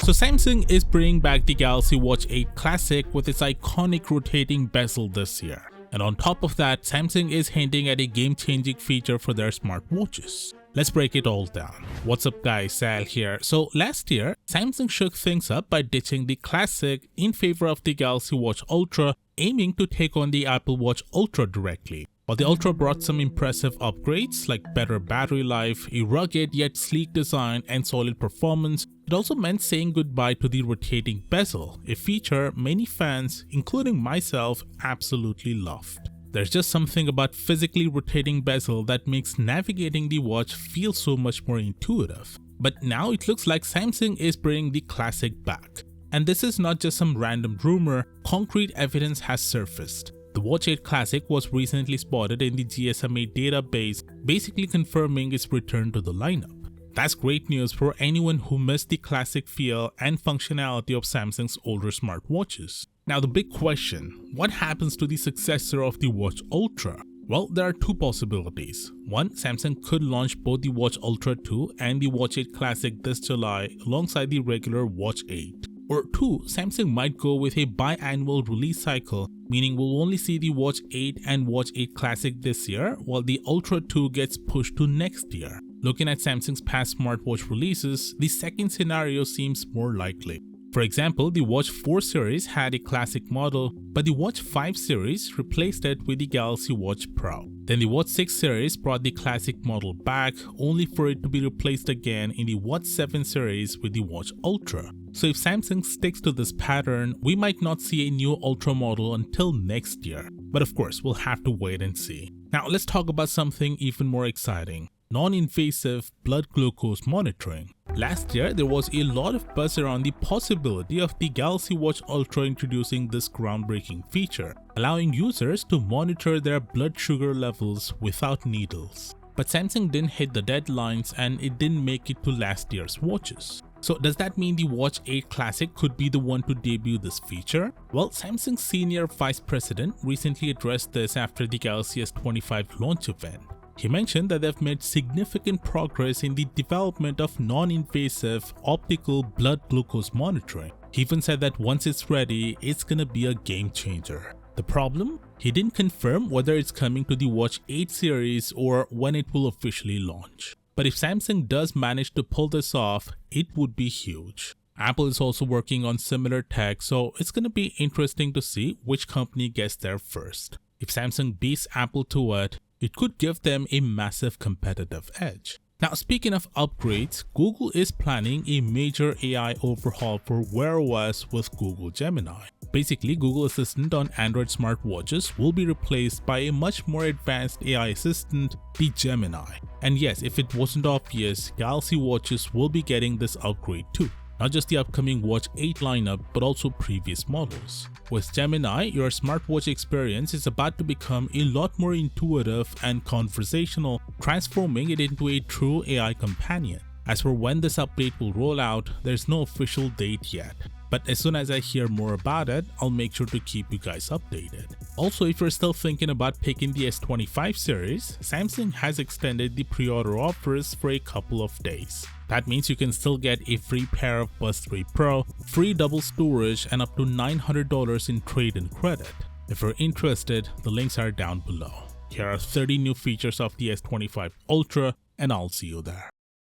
So Samsung is bringing back the Galaxy Watch 8 Classic with its iconic rotating bezel this year. And on top of that, Samsung is hinting at a game-changing feature for their smartwatches. Let's break it all down. What's up guys, Sal here. So last year, Samsung shook things up by ditching the Classic in favor of the Galaxy Watch Ultra, aiming to take on the Apple Watch Ultra directly. While the Ultra brought some impressive upgrades like better battery life, a rugged yet sleek design and solid performance, it also meant saying goodbye to the rotating bezel, a feature many fans, including myself, absolutely loved. There's just something about physically rotating bezel that makes navigating the watch feel so much more intuitive. But now it looks like Samsung is bringing the Classic back. And this is not just some random rumor, concrete evidence has surfaced. The Watch 8 Classic was recently spotted in the GSMA database, basically confirming its return to the lineup. That's great news for anyone who missed the classic feel and functionality of Samsung's older smartwatches. Now the big question, what happens to the successor of the Watch Ultra? Well, there are two possibilities. One, Samsung could launch both the Watch Ultra 2 and the Watch 8 Classic this July alongside the regular Watch 8. Or two, Samsung might go with a biannual release cycle, meaning we'll only see the Watch 8 and Watch 8 Classic this year, while the Ultra 2 gets pushed to next year. Looking at Samsung's past smartwatch releases, the second scenario seems more likely. For example, the Watch 4 series had a classic model, but the Watch 5 series replaced it with the Galaxy Watch Pro. Then the Watch 6 series brought the classic model back, only for it to be replaced again in the Watch 7 series with the Watch Ultra. So if Samsung sticks to this pattern, we might not see a new Ultra model until next year. But of course, we'll have to wait and see. Now let's talk about something even more exciting. Non-invasive blood glucose monitoring. Last year, there was a lot of buzz around the possibility of the Galaxy Watch Ultra introducing this groundbreaking feature, allowing users to monitor their blood sugar levels without needles. But Samsung didn't hit the deadlines and it didn't make it to last year's watches. So does that mean the Watch 8 Classic could be the one to debut this feature? Well, Samsung's senior vice president recently addressed this after the Galaxy S25 launch event. He mentioned that they've made significant progress in the development of non-invasive optical blood glucose monitoring. He even said that once it's ready, it's gonna be a game changer. The problem? He didn't confirm whether it's coming to the Watch 8 series or when it will officially launch. But if Samsung does manage to pull this off, it would be huge. Apple is also working on similar tech, so it's gonna be interesting to see which company gets there first. If Samsung beats Apple to it could give them a massive competitive edge. Now speaking of upgrades, Google is planning a major AI overhaul for Wear OS with Google Gemini. Basically, Google Assistant on Android smartwatches will be replaced by a much more advanced AI assistant, the Gemini. And yes, if it wasn't obvious, Galaxy watches will be getting this upgrade too. Not just the upcoming Watch 8 lineup, but also previous models. With Gemini, your smartwatch experience is about to become a lot more intuitive and conversational, transforming it into a true AI companion. As for when this update will roll out, there's no official date yet. But as soon as I hear more about it, I'll make sure to keep you guys updated. Also, if you're still thinking about picking the S25 series, Samsung has extended the pre-order offers for a couple of days. That means you can still get a free pair of Buds 3 Pro, free double storage, and up to $900 in trade-in credit. If you're interested, the links are down below. Here are 30 new features of the S25 Ultra, and I'll see you there.